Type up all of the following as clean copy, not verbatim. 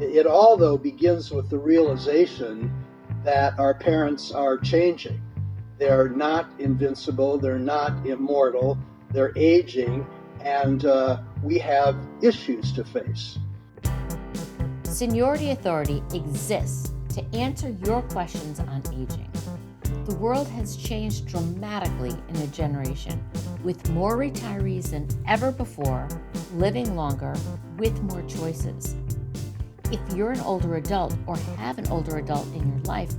It all, though, begins with the realization that our parents are changing. They're not invincible, they're not immortal, they're aging, and we have issues to face. Seniority Authority exists to answer your questions on aging. The world has changed dramatically in a generation, with more retirees than ever before, living longer, with more choices. If you're an older adult or have an older adult in your life,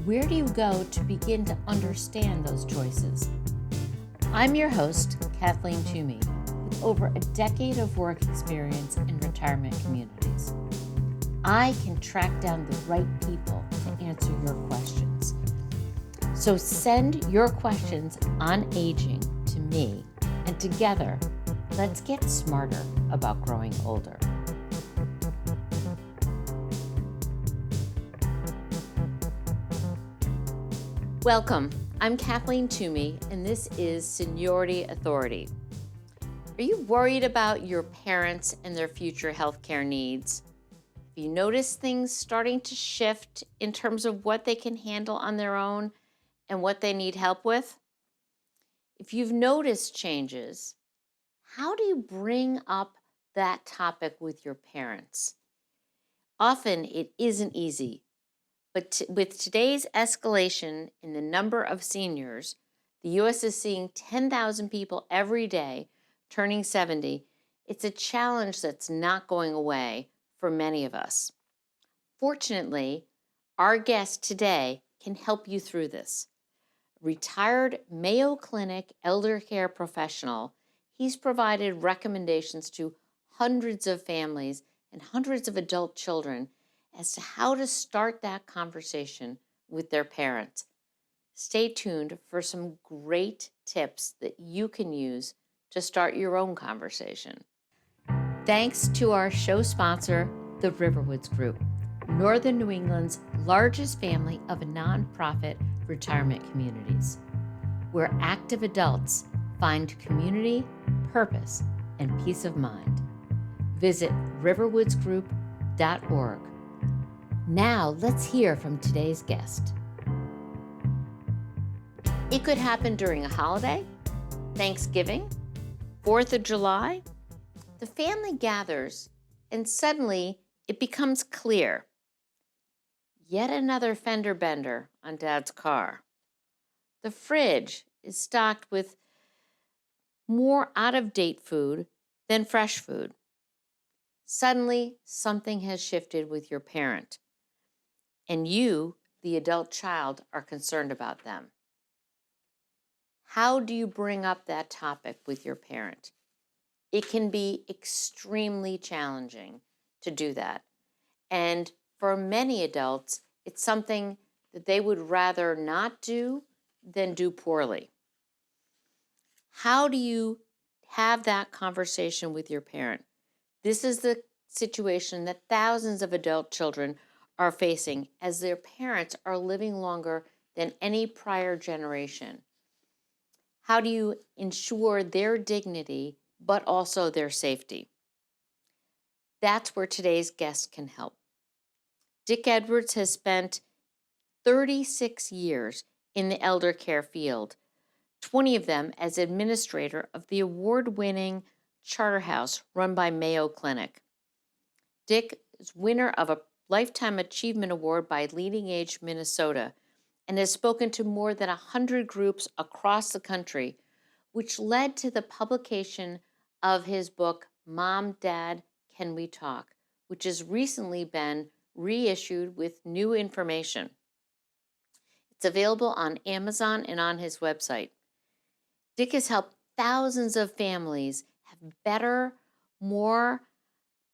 where do you go to begin to understand those choices? I'm your host, Kathleen Toomey, with over a decade of work experience in retirement communities. I can track down the right people to answer your questions. So send your questions on aging to me, and together, let's get smarter about growing older. Welcome. I'm Kathleen Toomey, and this is Seniority Authority. Are you worried about your parents and their future healthcare needs? Have you noticed things starting to shift in terms of what they can handle on their own and what they need help with? If you've noticed changes, how do you bring up that topic with your parents? Often it isn't easy, but with today's escalation in the number of seniors, the U.S. is seeing 10,000 people every day turning 70. It's a challenge that's not going away for many of us. Fortunately, our guest today can help you through this. Retired Mayo Clinic elder care professional, he's provided recommendations to hundreds of families and hundreds of adult children as to how to start that conversation with their parents. Stay tuned for some great tips that you can use to start your own conversation. Thanks to our show sponsor, the Riverwoods Group, Northern New England's largest family of nonprofit retirement communities, where active adults find community, purpose, and peace of mind. Visit riverwoodsgroup.org. Now, let's hear from today's guest. It could happen during a holiday, Thanksgiving, 4th of July. The family gathers, and suddenly it becomes clear. Yet another fender bender on Dad's car. The fridge is stocked with more out-of-date food than fresh food. Suddenly, something has shifted with your parent, and you, the adult child, are concerned about them. How do you bring up that topic with your parent? It can be extremely challenging to do that. And for many adults, it's something that they would rather not do than do poorly. How do you have that conversation with your parent? This is the situation that thousands of adult children are facing as their parents are living longer than any prior generation. How do you ensure their dignity, but also their safety? That's where today's guest can help. Dick Edwards has spent 36 years in the elder care field, 20 of them as administrator of the award-winning charter house run by Mayo Clinic. Dick is winner of a Lifetime Achievement Award by Leading Age Minnesota and has spoken to more than 100 groups across the country, which led to the publication of his book, Mom, Dad, Can We Talk?, which has recently been reissued with new information. It's available on Amazon and on his website. Dick has helped thousands of families have better, more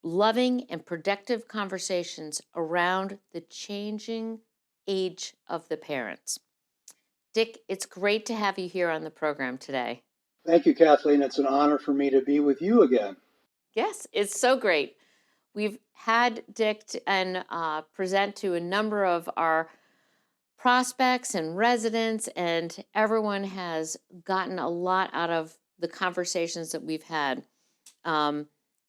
loving and productive conversations around the changing age of the parents. Dick, it's great to have you here on the program today. Thank you, Kathleen. It's an honor for me to be with you again. Yes, it's so great. We've had Dick present to a number of our prospects and residents, and everyone has gotten a lot out of the conversations that we've had.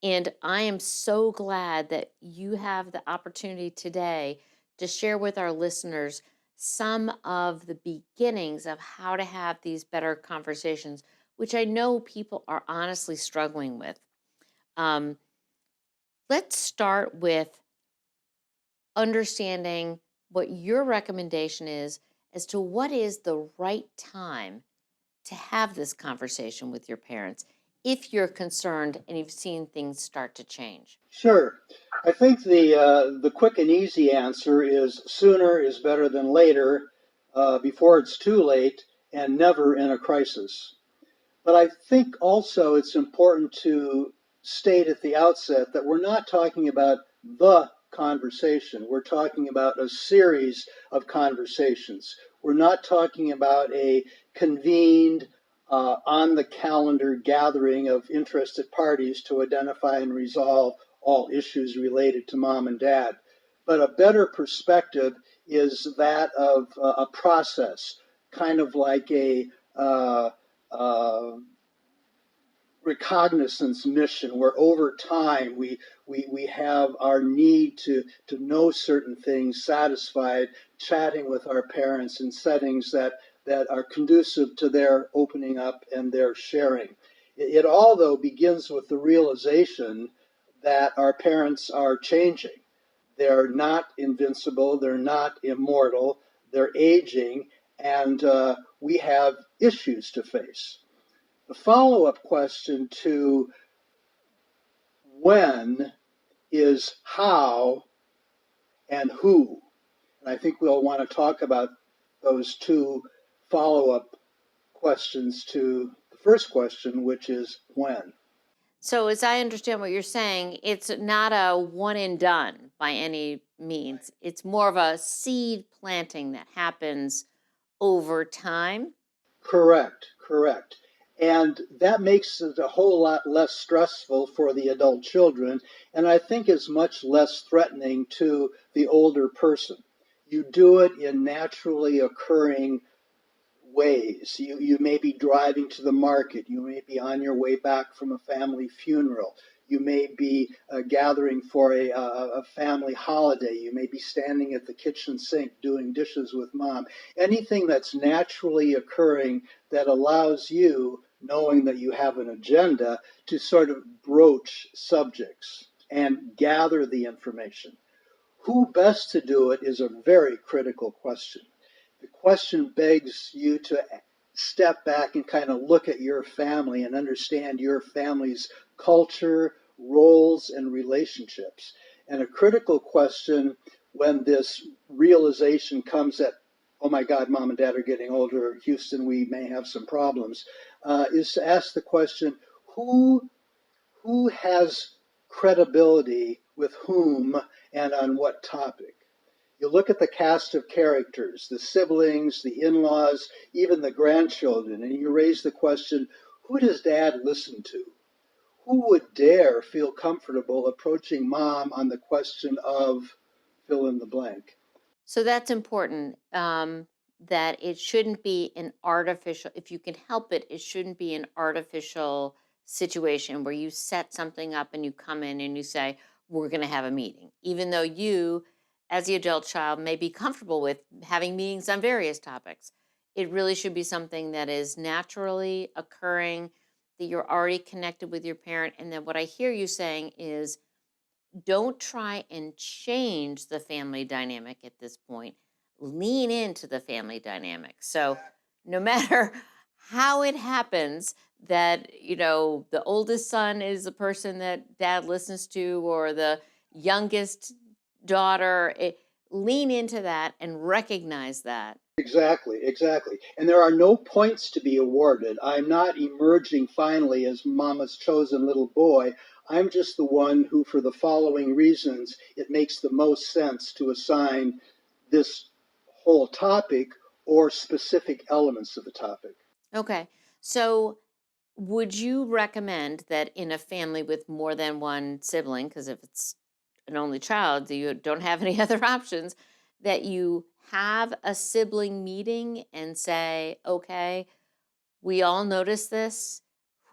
And I am so glad that you have the opportunity today to share with our listeners some of the beginnings of how to have these better conversations, which I know people are honestly struggling with. Um, let's start with understanding what your recommendation is as to what is the right time to have this conversation with your parents if you're concerned and you've seen things start to change. Sure. I think the quick and easy answer is sooner is better than later, before it's too late, and never in a crisis. But I think also it's important to state at the outset that we're not talking about the conversation. We're talking about a series of conversations. We're not talking about a convened, on the calendar gathering of interested parties to identify and resolve all issues related to mom and dad. But a better perspective is that of a process, kind of like a uh, recognizance mission where over time we have our need to know certain things satisfied, chatting with our parents in settings that are conducive to their opening up and their sharing. It all, though, begins with the realization that our parents are changing. They're not invincible, they're not immortal, they're aging, and we have issues to face. The follow-up question to when is how and who. And I think we'll want to talk about those two follow-up questions to the first question, which is when. So, as I understand what you're saying, it's not a one and done by any means. It's more of a seed planting that happens over time. Correct, correct. And that makes it a whole lot less stressful for the adult children, and I think is much less threatening to the older person. You do it in naturally occurring ways. You may be driving to the market. You may be on your way back from a family funeral. You may be gathering for a family holiday. You may be standing at the kitchen sink doing dishes with mom. Anything that's naturally occurring that allows you, knowing that you have an agenda, to sort of broach subjects and gather the information. Who best to do it is a very critical question. The question begs you to step back and kind of look at your family and understand your family's culture, roles, and relationships. And a critical question when this realization comes that, oh my God, mom and dad are getting older, Houston, we may have some problems, is to ask the question, who who has credibility with whom and on what topic? You look at the cast of characters, the siblings, the in laws, even the grandchildren, and you raise the question, who does dad listen to? Who would dare feel comfortable approaching mom on the question of fill in the blank? So that's important. That it shouldn't be an artificial, if you can help it, it shouldn't be an artificial situation where you set something up and you come in and you say, we're going to have a meeting. Even though you, as the adult child, may be comfortable with having meetings on various topics, it really should be something that is naturally occurring, that you're already connected with your parent. And then what I hear you saying is, don't try and change the family dynamic at this point. Lean into the family dynamic. So, no matter how it happens that, the oldest son is the person that dad listens to, or the youngest daughter, lean into that and recognize that. Exactly, exactly. And there are no points to be awarded. I'm not emerging finally as mama's chosen little boy. I'm just the one who, for the following reasons, it makes the most sense to assign this whole topic or specific elements of the topic. Okay. So, would you recommend that in a family with more than one sibling, because if it's an only child, you don't have any other options, that you have a sibling meeting and say, okay, we all notice this.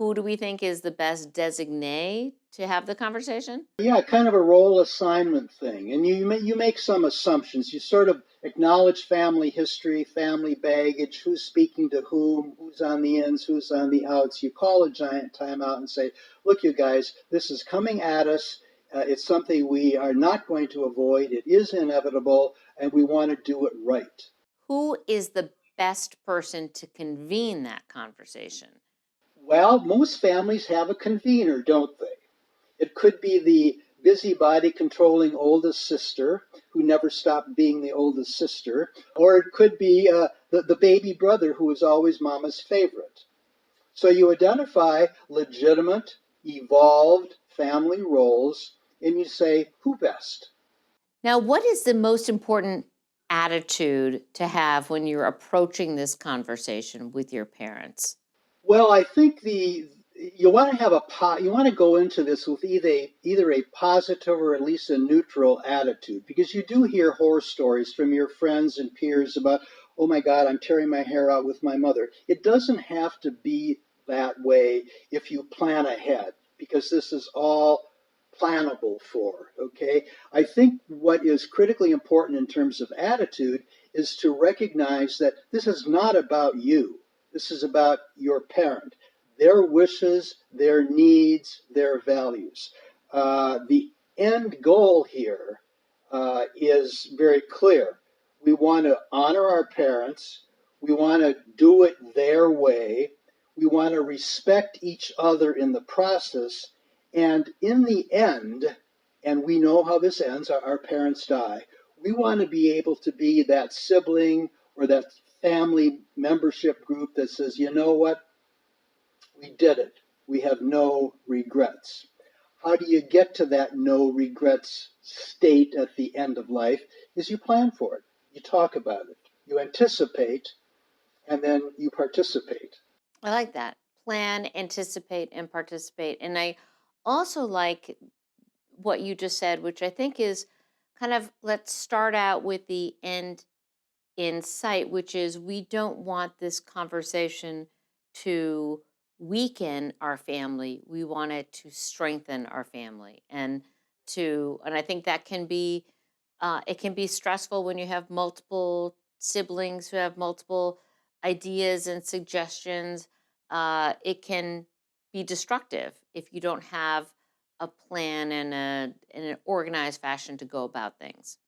who do we think is the best designee to have the conversation? Yeah, kind of a role assignment thing. And you make some assumptions. You sort of acknowledge family history, family baggage, who's speaking to whom, who's on the ins, who's on the outs. You call a giant timeout and say, look, you guys, this is coming at us. It's something we are not going to avoid. It is inevitable, and we want to do it right. Who is the best person to convene that conversation? Well, most families have a convener, don't they? It could be the busybody controlling oldest sister who never stopped being the oldest sister, or it could be the baby brother who is always mama's favorite. So you identify legitimate, evolved family roles, and you say, who best? Now, what is the most important attitude to have when you're approaching this conversation with your parents? Well, I think you want to have you want to go into this with either a positive or at least a neutral attitude, because you do hear horror stories from your friends and peers about, oh my God, I'm tearing my hair out with my mother. It doesn't have to be that way if you plan ahead, because this is all plannable for, okay? I think what is critically important in terms of attitude is to recognize that this is not about you. This is about your parent, their wishes, their needs, their values. The end goal here is very clear. We want to honor our parents. We want to do it their way. We want to respect each other in the process. And in the end, and we know how this ends, our parents die, we want to be able to be that sibling or that family membership group that says, you know what, we did it. We have no regrets. How do you get to that no regrets state at the end of life? Is you plan for it. You talk about it. You anticipate, and then you participate. I like that. Plan, anticipate, and participate. And I also like what you just said, which I think is kind of, let's start out with the end in sight, which is we don't want this conversation to weaken our family. We want it to strengthen our family, and I think that can be it can be stressful when you have multiple siblings who have multiple ideas and suggestions. It can be destructive if you don't have a plan and in an organized fashion to go about things.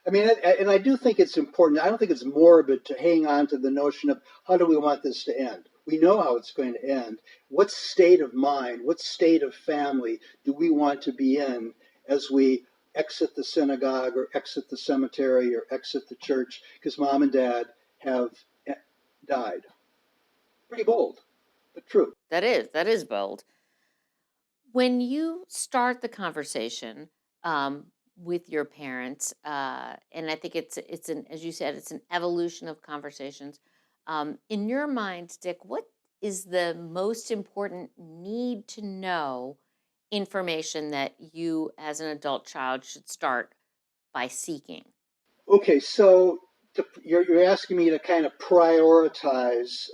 I mean, and I do think it's important. I don't think it's morbid to hang on to the notion of how do we want this to end? We know how it's going to end. What state of mind, what state of family do we want to be in as we exit the synagogue or exit the cemetery or exit the church because mom and dad have died? Pretty bold, but true. That is bold. When you start the conversation with your parents, and I think it's an, as you said, it's an evolution of conversations. In your mind, Dick, what is the most important need to know information that you, as an adult child, should start by seeking? Okay, so you're asking me to kind of prioritize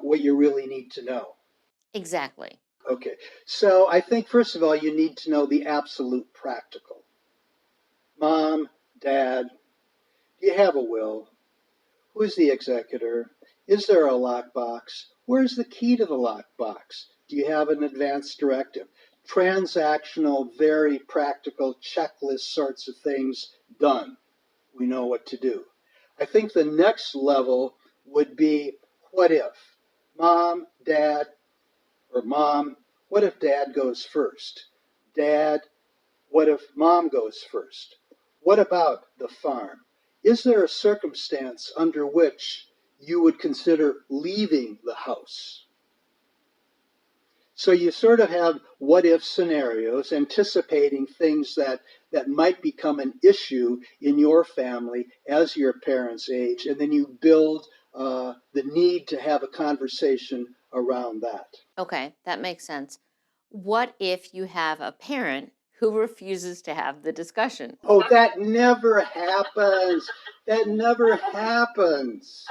what you really need to know. Exactly. Okay, so I think first of all, you need to know the absolute practical. Mom, dad, do you have a will? Who's the executor? Is there a lockbox? Where's the key to the lockbox? Do you have an advance directive? Transactional, very practical checklist sorts of things done. We know what to do. I think the next level would be, what if? Mom, dad, or mom, what if dad goes first? Dad, what if mom goes first? What about the farm? Is there a circumstance under which you would consider leaving the house? So you sort of have what if scenarios, anticipating things that might become an issue in your family as your parents age, and then you build the need to have a conversation around that. Okay, that makes sense. What if you have a parent who refuses to have the discussion? Oh, that never happens. That never happens.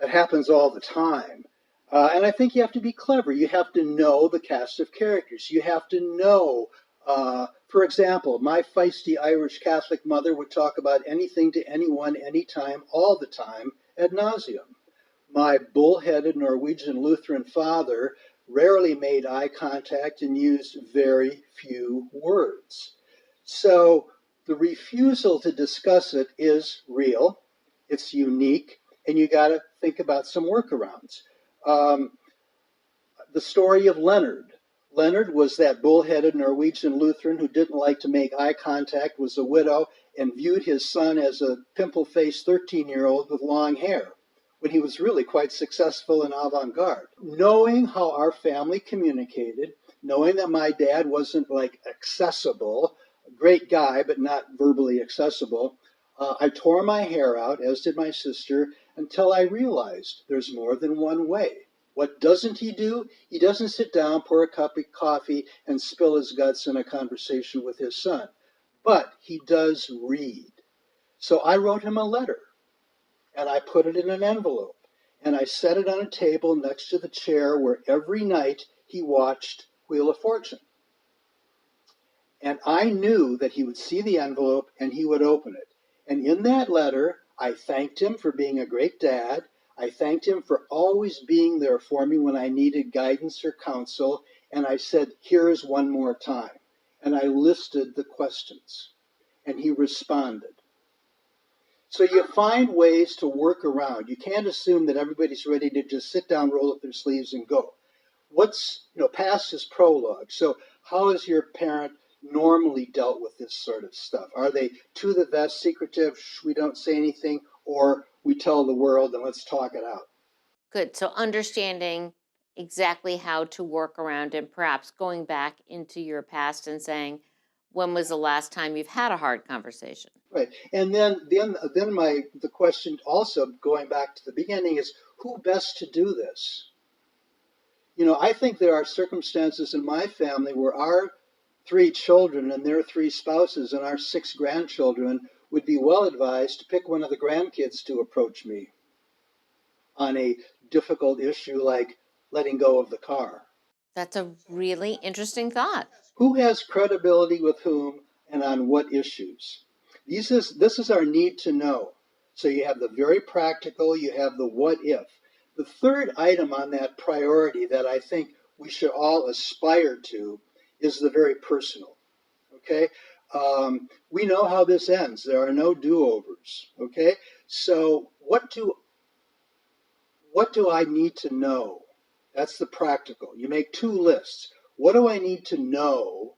It happens all the time. And I think you have to be clever. You have to know the cast of characters. You have to know, for example, my feisty Irish Catholic mother would talk about anything to anyone, anytime, all the time, ad nauseum. My bullheaded Norwegian Lutheran father rarely made eye contact and used very few words. So the refusal to discuss it is real, it's unique, and you got to think about some workarounds. Um, the story of Leonard. Leonard was that bullheaded Norwegian Lutheran who didn't like to make eye contact, was a widow, and viewed his son as a pimple faced 13-year-old with long hair, when he was really quite successful and avant garde. Knowing how our family communicated, knowing that my dad wasn't like accessible, a great guy, but not verbally accessible, I tore my hair out, as did my sister, until I realized there's more than one way. What doesn't he do? He doesn't sit down, pour a cup of coffee, and spill his guts in a conversation with his son. But he does read. So I wrote him a letter, and I put it in an envelope, and I set it on a table next to the chair where every night he watched Wheel of Fortune. And I knew that he would see the envelope and he would open it. And in that letter, I thanked him for being a great dad. I thanked him for always being there for me when I needed guidance or counsel. And I said, here is one more time. And I listed the questions. And he responded. So you find ways to work around. You can't assume that everybody's ready to just sit down, roll up their sleeves, and go. Past is prologue. So how has your parent normally dealt with this sort of stuff? Are they to the vest, secretive, we don't say anything, or we tell the world and let's talk it out? Good. So understanding exactly how to work around and perhaps going back into your past and saying, when was the last time you've had a hard conversation? Right. And then the question also going back to the beginning is who best to do this? I think there are circumstances in my family where our 3 children and their 3 spouses and our 6 grandchildren would be well advised to pick one of the grandkids to approach me on a difficult issue like letting go of the car. That's a really interesting thought. Who has credibility with whom and on what issues? This is our need to know. So you have the very practical, you have the what if. The third item on that priority that I think we should all aspire to is the very personal. Okay? We know how this ends. There are no do-overs. Okay? So what do I need to know? That's the practical. You make 2 lists. What do I need to know?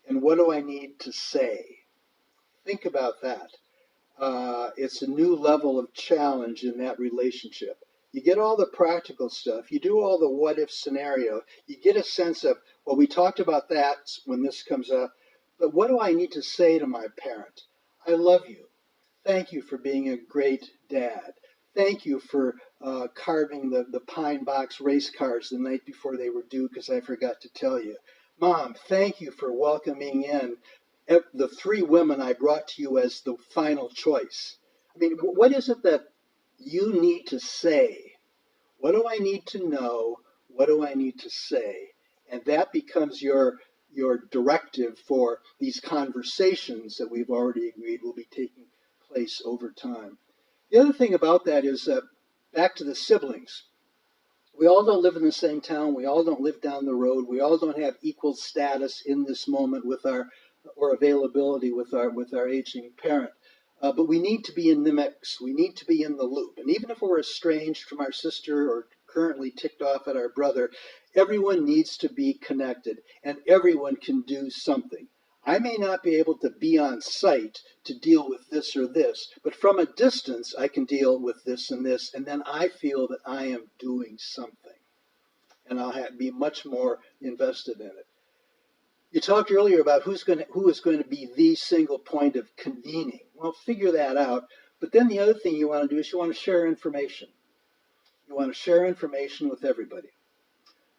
And what do I need to say? Think about that. It's a new level of challenge in that relationship. You get all the practical stuff. You do all the what if scenario. You get a sense of, well, we talked about that when this comes up, but what do I need to say to my parent? I love you. Thank you for being a great dad. Thank you for carving the pine box race cars the night before they were due because I forgot to tell you. Mom, thank you for welcoming in the 3 women I brought to you as the final choice. I mean, what is it that you need to say? What do I need to know? What do I need to say? And that becomes your directive for these conversations that we've already agreed will be taking place over time. The other thing about that is back to the siblings. We all don't live in the same town. We all don't live down the road. We all don't have equal status in this moment or availability with our aging parent. But we need to be in the mix. We need to be in the loop. And even if we're estranged from our sister or currently ticked off at our brother, everyone needs to be connected and everyone can do something. I may not be able to be on site to deal with this or this, but from a distance I can deal with this, and then I feel that I am doing something. And I'll be much more invested in it. You talked earlier about who is going to be the single point of convening. Well, figure that out. But then the other thing you want to do is you want to share information. You want to share information with everybody.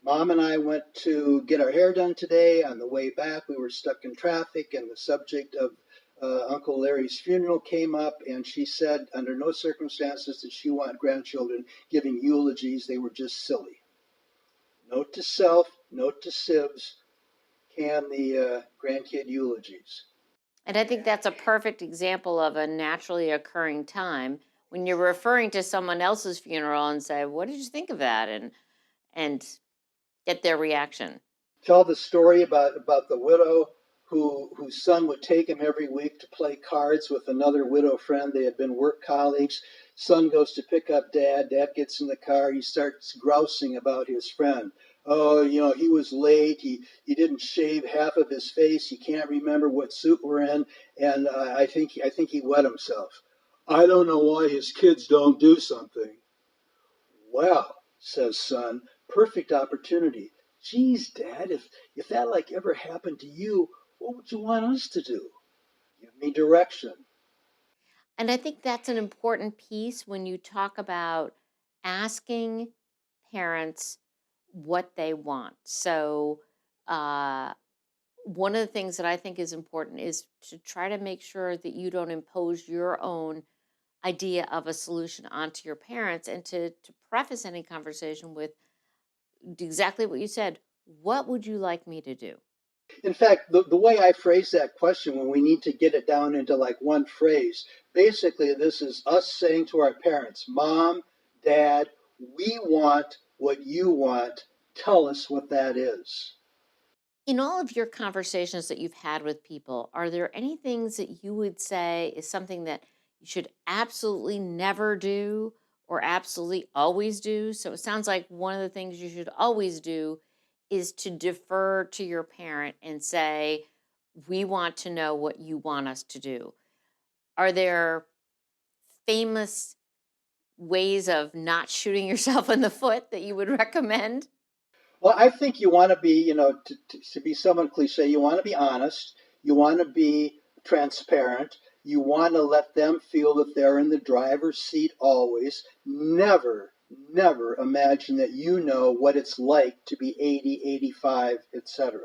Mom and I went to get our hair done today. On the way back, we were stuck in traffic, and the subject of Uncle Larry's funeral came up, and she said under no circumstances did she want grandchildren giving eulogies. They were just silly. Note to self, note to sibs, can the grandkid eulogies. And I think that's a perfect example of a naturally occurring time when you're referring to someone else's funeral and say, "What did you think of that?" and get their reaction. Tell the story about the widow whose son would take him every week to play cards with another widow friend. They had been work colleagues. Son goes to pick up dad. Dad gets in the car. He starts grousing about his friend. Oh, he was late. He didn't shave half of his face. He can't remember what suit we're in, and I think he wet himself. I don't know why his kids don't do something. Well, says son, perfect opportunity. Geez, Dad, if that ever happened to you, what would you want us to do? Give me direction. And I think that's an important piece when you talk about asking parents what they want. So, one of the things that I think is important is to try to make sure that you don't impose your own idea of a solution onto your parents, and to preface any conversation with exactly what you said. What would you like me to do? In fact, the way I phrase that question when we need to get it down into one phrase, basically this is us saying to our parents, Mom, Dad, we want what you want. Tell us what that is. In all of your conversations that you've had with people, are there any things that you would say is something that you should absolutely never do or absolutely always do? So it sounds like one of the things you should always do is to defer to your parent and say, "We want to know what you want us to do." Are there famous ways of not shooting yourself in the foot that you would recommend? Well, I think you want to be, to be somewhat cliche, you want to be honest. You want to be transparent. You want to let them feel that they're in the driver's seat always. Never, never imagine that you know what it's like to be 80, 85, etc.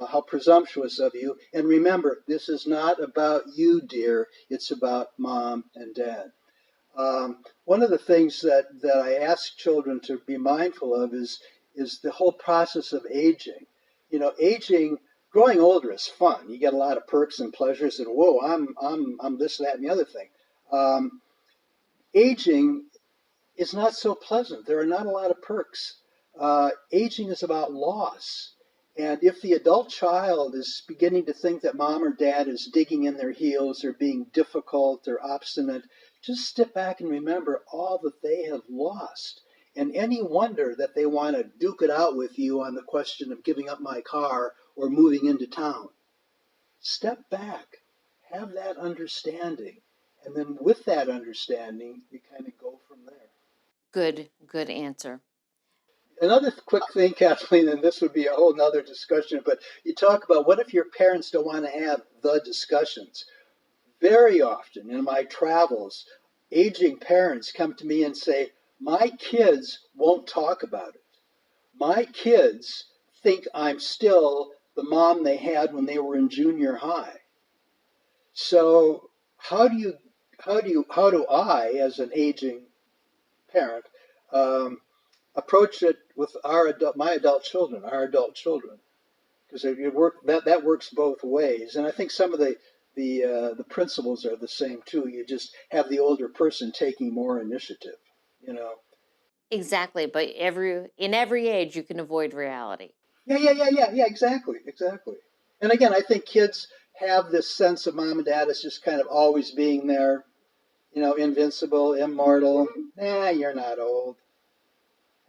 How presumptuous of you. And remember, this is not about you, dear. It's about mom and dad. One of the things that I ask children to be mindful of is the whole process of aging. Aging, growing older is fun. You get a lot of perks and pleasures, and whoa, I'm this, that, and the other thing. Aging is not so pleasant. There are not a lot of perks. Aging is about loss. And if the adult child is beginning to think that mom or dad is digging in their heels or being difficult or obstinate, just step back and remember all that they have lost. And any wonder that they want to duke it out with you on the question of giving up my car or moving into town. Step back, have that understanding. And then with that understanding, you kind of go from there. Good answer. Another quick thing, Kathleen, and this would be a whole nother discussion, but you talk about what if your parents don't want to have the discussions? Very often in my travels, aging parents come to me and say, my kids won't talk about it. My kids think I'm still the mom they had when they were in junior high. So how do I, as an aging parent, um, approach it with my adult children, our adult children, because that works both ways. And I think some of the principles are the same too. You just have the older person taking more initiative. You know. Exactly, but in every age you can avoid reality. Yeah. Exactly, exactly. And again, I think kids have this sense of mom and dad as just kind of always being there. Invincible, immortal. You're not old.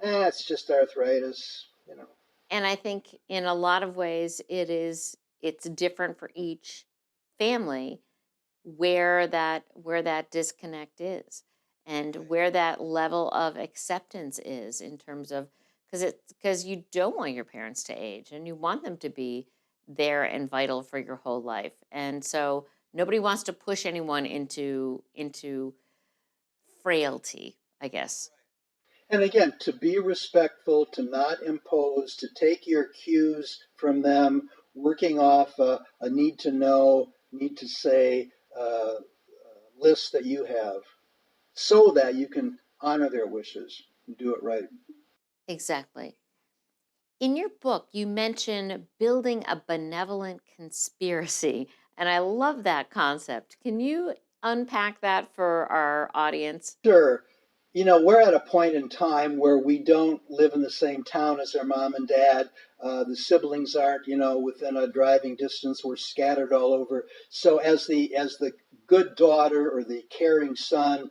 It's just arthritis. And I think in a lot of ways it's different for each family where that disconnect is and where that level of acceptance is in terms of because you don't want your parents to age and you want them to be there and vital for your whole life. And so nobody wants to push anyone into frailty, I guess. And again, to be respectful, to not impose, to take your cues from them, working off a need to know, need to say lists that you have so that you can honor their wishes and do it right. Exactly. In your book, you mention building a benevolent conspiracy, and I love that concept. Can you unpack that for our audience? Sure. You know, we're at a point in time where we don't live in the same town as our mom and dad. The siblings aren't, you know, within a driving distance. We're scattered all over. So as the good daughter or the caring son,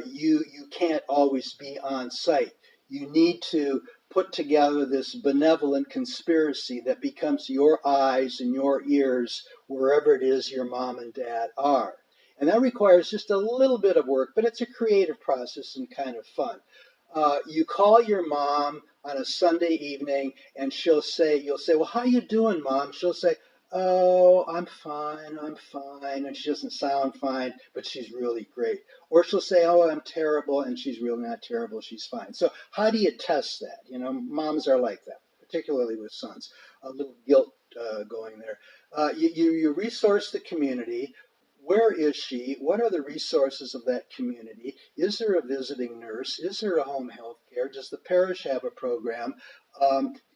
you can't always be on site. You need to put together this benevolent conspiracy that becomes your eyes and your ears wherever it is your mom and dad are. And that requires just a little bit of work, but it's a creative process and kind of fun. You call your mom on a Sunday evening, and you'll say, "Well, how you doing, Mom?" She'll say, "Oh, I'm fine," and she doesn't sound fine, but she's really great. Or she'll say, "Oh, I'm terrible," and she's really not terrible. She's fine. So how do you test that? You know, moms are like that, particularly with sons. A little guilt going there. You resource the community. Where is she? What are the resources of that community? Is there a visiting nurse? Is there a home health care? Does the parish have a program?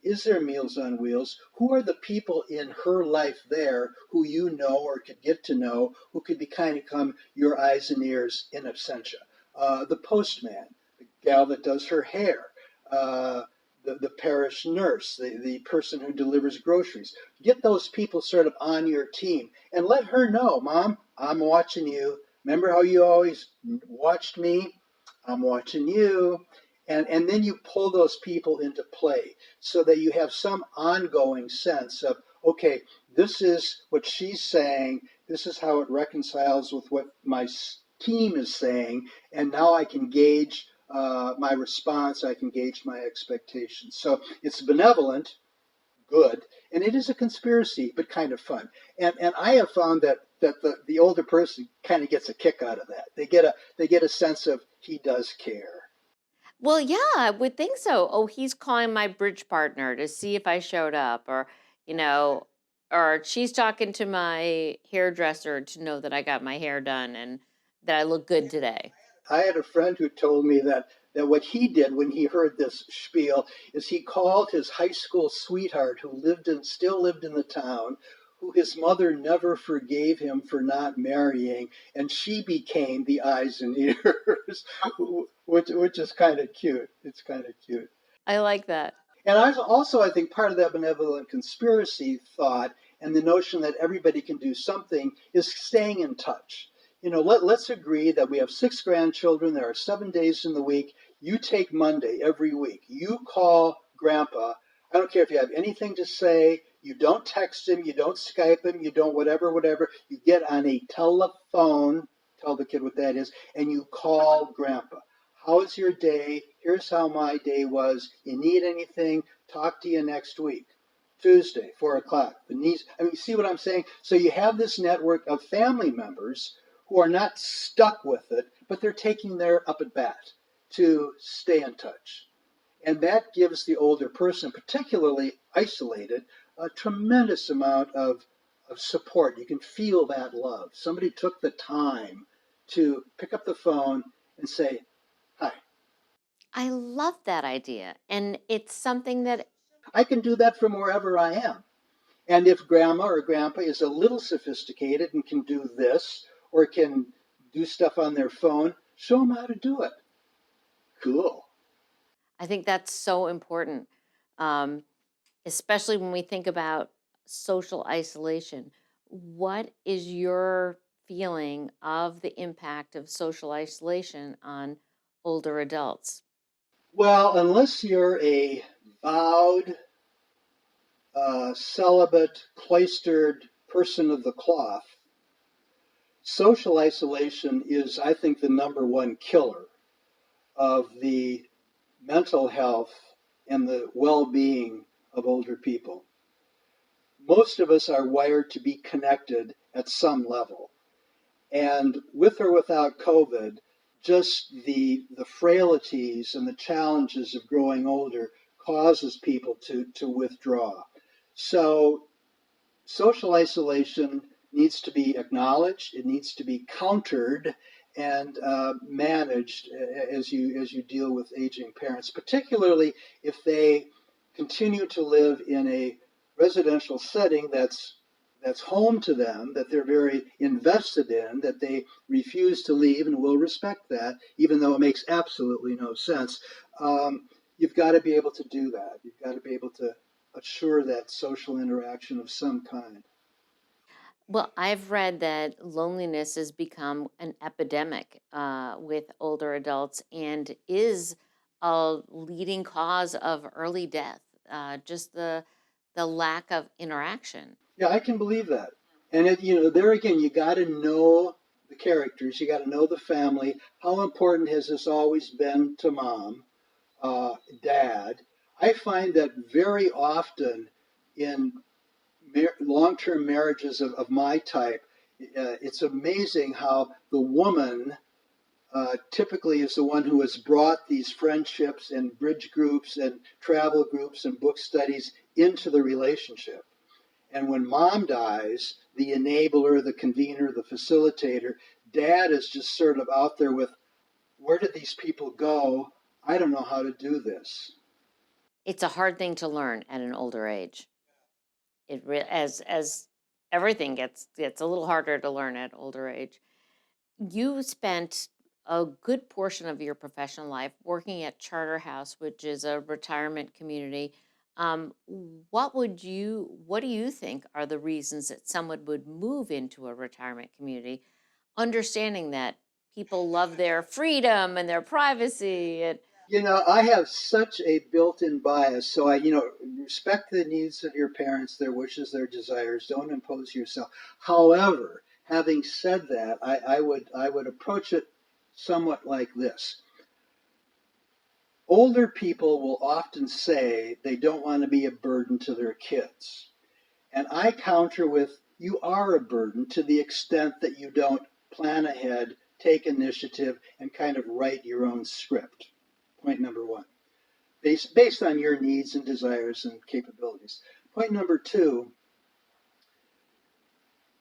Is there Meals on Wheels? Who are the people in her life there who you know or could get to know, who could be kind of become your eyes and ears in absentia? The postman, the gal that does her hair, uh, the parish nurse, the person who delivers groceries. Get those people sort of on your team and let her know, Mom, I'm watching you. Remember how you always watched me? I'm watching you. And then you pull those people into play so that you have some ongoing sense of, okay, this is what she's saying. This is how it reconciles with what my team is saying. And now I can gauge my response. I can gauge my expectations. So it's benevolent, good, and it is a conspiracy, but kind of fun. And I have found that the older person kind of gets a kick out of that. They get a sense of he does care. Well, yeah, I would think so. Oh, he's calling my bridge partner to see if I showed up, or, you know, or she's talking to my hairdresser to know that I got my hair done and that I look good today. I had a friend who told me that what he did when he heard this spiel is he called his high school sweetheart who still lived in the town, who his mother never forgave him for not marrying, and she became the eyes and ears, which is kind of cute. It's kind of cute. I like that. And I think part of that benevolent conspiracy thought and the notion that everybody can do something is staying in touch. You know, let's agree that we have 6 grandchildren. There are 7 days in the week. You take Monday every week. You call Grandpa. I don't care if you have anything to say. You don't text him. You don't Skype him. You don't whatever. You get on a telephone. Tell the kid what that is, and you call Grandpa. How is your day? Here's how my day was. You need anything? Talk to you next week. Tuesday, 4 o'clock. You see what I'm saying? So you have this network of family members who are not stuck with it, but they're taking their up at bat to stay in touch. And that gives the older person, particularly isolated, a tremendous amount of support. You can feel that love. Somebody took the time to pick up the phone and say, "Hi." I love that idea. And it's something that I can do that from wherever I am. And if grandma or grandpa is a little sophisticated and can do this or can do stuff on their phone, show them how to do it. Cool. I think that's so important, um, especially when we think about social isolation. What is your feeling of the impact of social isolation on older adults? Well, unless you're a vowed, celibate, cloistered person of the cloth, social isolation is, I think, the number one killer of the mental health and the well being of older people. Most of us are wired to be connected at some level. And with or without COVID, just the frailties and the challenges of growing older causes people to withdraw. So social isolation needs to be acknowledged. It needs to be countered and managed as you deal with aging parents, particularly if they continue to live in a residential setting that's home to them, that they're very invested in, that they refuse to leave, and will respect that, even though it makes absolutely no sense. You've got to be able to do that. You've got to be able to assure that social interaction of some kind. Well, I've read that loneliness has become an epidemic with older adults and is a leading cause of early death. Just the lack of interaction. Yeah, I can believe that. And there again, you got to know the characters. You got to know the family. How important has this always been to mom, dad? I find that very often in long-term marriages of my type, it's amazing how the woman typically is the one who has brought these friendships and bridge groups and travel groups and book studies into the relationship. And when mom dies, the enabler, the convener, the facilitator, dad is just sort of out there with, where did these people go? I don't know how to do this. It's a hard thing to learn at an older age. As everything gets a little harder to learn at older age. You spent a good portion of your professional life working at Charterhouse, which is a retirement community. What do you think are the reasons that someone would move into a retirement community, understanding that people love their freedom and their privacy? And I have such a built-in bias, so I respect the needs of your parents, their wishes, their desires. Don't impose yourself. However, having said that, I would approach it somewhat like this. Older people will often say they don't want to be a burden to their kids. And I counter with, you are a burden to the extent that you don't plan ahead, take initiative, and kind of write your own script. Point number one, based on your needs and desires and capabilities. Point number two,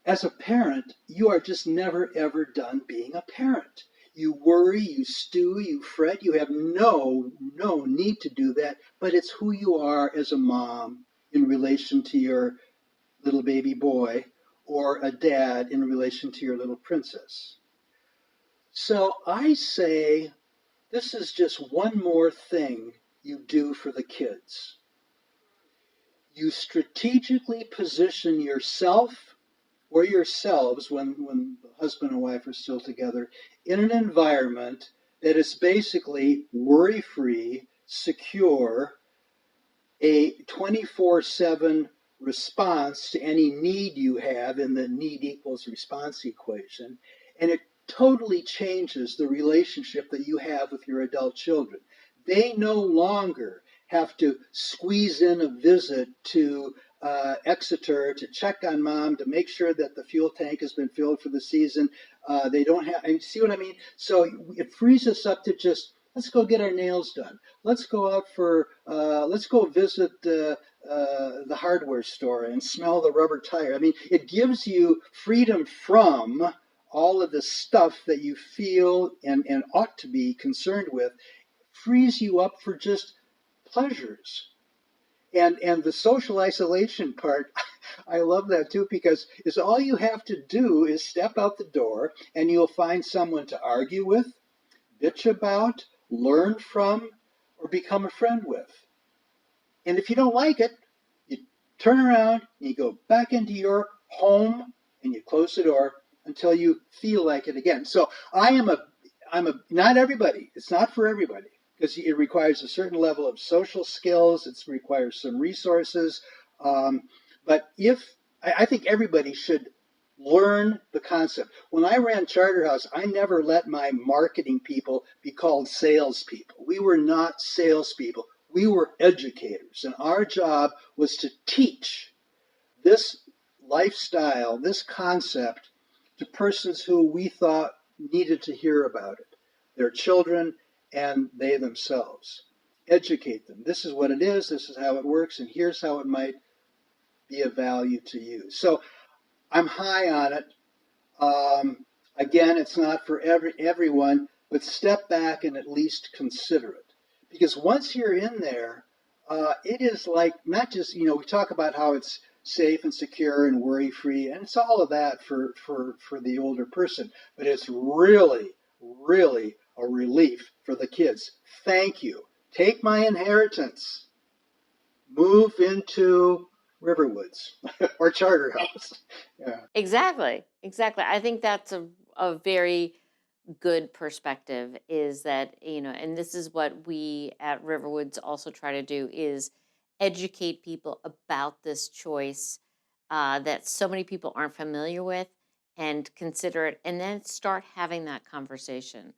as a parent, you are just never ever done being a parent. You worry, you stew, you fret, you have no need to do that, but it's who you are as a mom in relation to your little baby boy, or a dad in relation to your little princess. So I say, this is just one more thing you do for the kids. You strategically position yourself or yourselves, when the husband and wife are still together, in an environment that is basically worry-free, secure, a 24/7 response to any need you have in the need equals response equation, and it totally changes the relationship that you have with your adult children. They no longer have to squeeze in a visit to Exeter to check on mom, to make sure that the fuel tank has been filled for the season. They don't have, you see what I mean? So it frees us up to just, let's go get our nails done. Let's go visit the hardware store and smell the rubber tire. I mean, it gives you freedom from all of the stuff that you feel and ought to be concerned with, frees you up for just pleasures. And the social isolation part, I love that too, because it's all you have to do is step out the door and you'll find someone to argue with, bitch about, learn from, or become a friend with. And if you don't like it, you turn around and you go back into your home and you close the door until you feel like it again. So I'm a not everybody. It's not for everybody, because it requires a certain level of social skills. It requires some resources. But I think everybody should learn the concept. When I ran Charterhouse, I never let my marketing people be called salespeople. We were not salespeople. We were educators, and our job was to teach this lifestyle, this concept, to persons who we thought needed to hear about it, their children and they themselves. Educate them. This is what it is, this is how it works, and here's how it might be of value to you. So I'm high on it. Again, it's not for everyone, but step back and at least consider it. Because once you're in there, it is like not just, we talk about how it's safe and secure and worry free, and it's all of that for the older person, but it's really, really a relief for the kids. Thank you. Take my inheritance. Move into Riverwoods or Charterhouse. Yeah. Exactly. Exactly. I think that's a very good perspective, is that, and this is what we at Riverwoods also try to do, is educate people about this choice that so many people aren't familiar with, and consider it, and then start having that conversation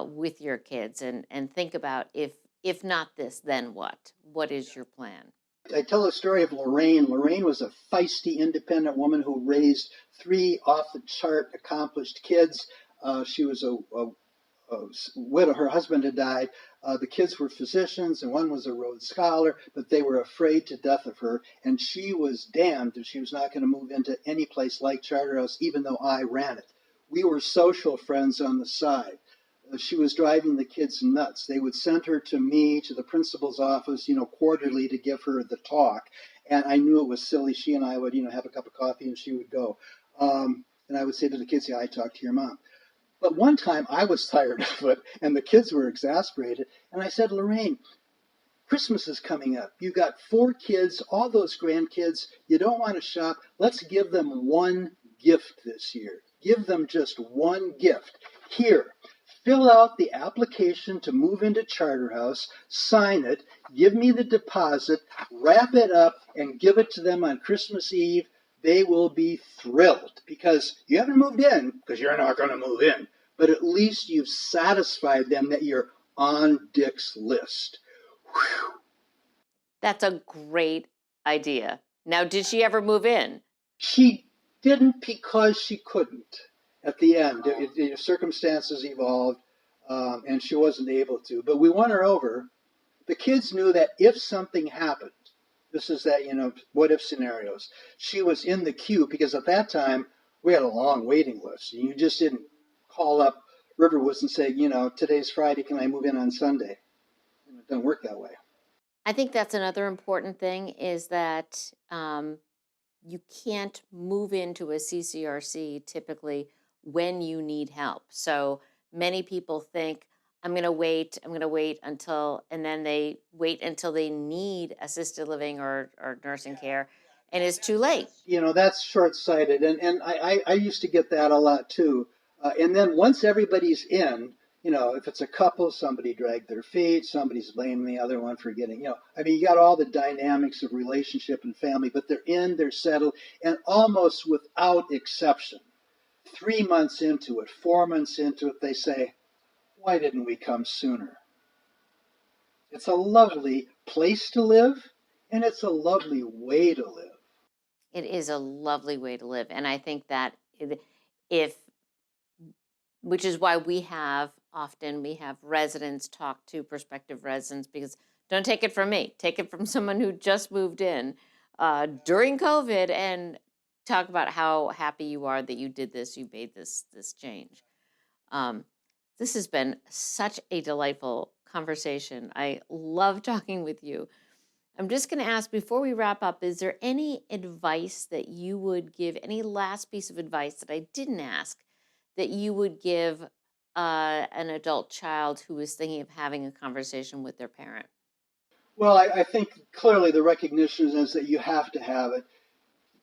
with your kids, and think about, if not this, then what? What is your plan? I tell the story of Lorraine. Lorraine was a feisty, independent woman who raised three off the chart accomplished kids. She was a widow. Her husband had died. The kids were physicians, and one was a Rhodes Scholar, but they were afraid to death of her. And she was damned if she was not going to move into any place like Charterhouse, even though I ran it. We were social friends on the side. She was driving the kids nuts. They would send her to me, to the principal's office, quarterly to give her the talk. And I knew it was silly. She and I would, have a cup of coffee and she would go. And I would say to the kids, yeah, I talked to your mom. But one time I was tired of it and the kids were exasperated. And I said, Lorraine, Christmas is coming up. You got 4 kids, all those grandkids. You don't want to shop. Let's give them one gift this year. Give them just one gift. Here, fill out the application to move into Charterhouse, sign it, give me the deposit, wrap it up, and give it to them on Christmas Eve. They will be thrilled because you haven't moved in, because you're not going to move in, but at least you've satisfied them that you're on Dick's list. Whew. That's a great idea. Now, did she ever move in? She didn't because she couldn't. At the end, circumstances evolved, and she wasn't able to. But we won her over. The kids knew that if something happened, this is that, what if scenarios. She was in the queue because at that time we had a long waiting list. You just didn't call up Riverwoods and say, today's Friday, can I move in on Sunday? It doesn't work that way. I think that's another important thing, is that you can't move into a CCRC typically when you need help. So many people think, I'm going to wait until, and then they wait until they need assisted living or nursing care, and it's too late. That's short-sighted. And I used to get that a lot too. And then once everybody's in, if it's a couple, somebody dragged their feet, somebody's blaming the other one for getting, you got all the dynamics of relationship and family, but they're in, they're settled, and almost without exception, 3 months into it, 4 months into it, they say, why didn't we come sooner? It's a lovely place to live, and it's a lovely way to live. It is a lovely way to live. And I think that if, which is why we have residents talk to prospective residents, because don't take it from me, take it from someone who just moved in during COVID, and talk about how happy you are that you did this, you made this change. This has been such a delightful conversation. I love talking with you. I'm just going to ask, before we wrap up, is there any advice that you would give, any last piece of advice that I didn't ask, that you would give an adult child who is thinking of having a conversation with their parent? Well, I think clearly the recognition is that you have to have it.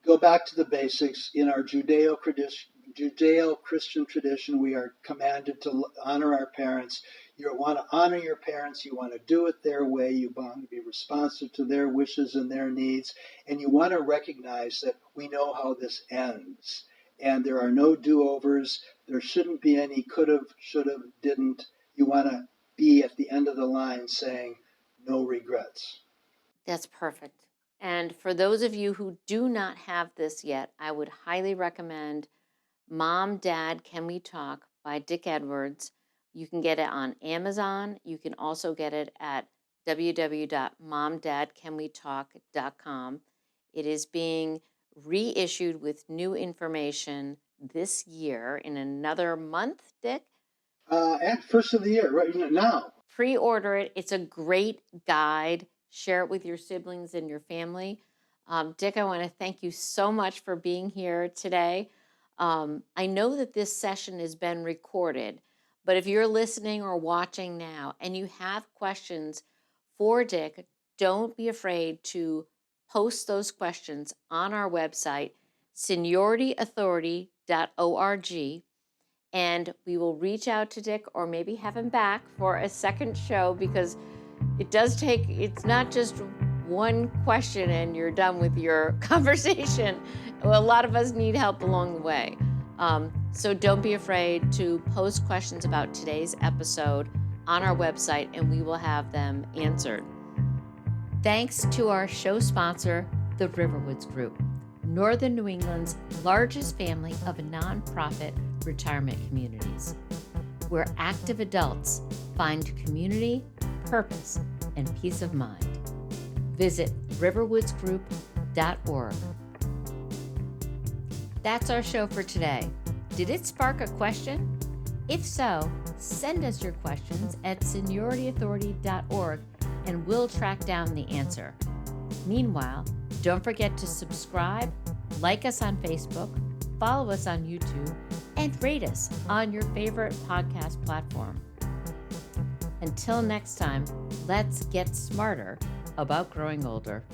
Go back to the basics. In our Judeo-Christian tradition, we are commanded to honor our parents. You want to honor your parents. You want to do it their way. You want to be responsive to their wishes and their needs. And you want to recognize that we know how this ends. And there are no do-overs. There shouldn't be any could have, should have, didn't. You want to be at the end of the line saying, no regrets. That's perfect. And for those of you who do not have this yet, I would highly recommend Mom, Dad, Can We Talk by Dick Edwards. You can get it on Amazon. You can also get it at www.momdadcanwetalk.com. It is being reissued with new information this year in another month, Dick. At first of the year, right now. Pre-order it. It's a great guide. Share it with your siblings and your family. Dick, I want to thank you so much for being here today. I know that this session has been recorded, but if you're listening or watching now and you have questions for Dick, don't be afraid to post those questions on our website, seniorityauthority.org, and we will reach out to Dick or maybe have him back for a second show, because it's not just one question and you're done with your conversation. A lot of us need help along the way. So don't be afraid to post questions about today's episode on our website, and we will have them answered. Thanks to our show sponsor, the Riverwoods Group, Northern New England's largest family of nonprofit retirement communities, where active adults find community, purpose, and peace of mind. Visit riverwoodsgroup.org. That's our show for today. Did it spark a question? If so, send us your questions at seniorityauthority.org and we'll track down the answer. Meanwhile, don't forget to subscribe, like us on Facebook, follow us on YouTube, and rate us on your favorite podcast platform. Until next time, let's get smarter about growing older.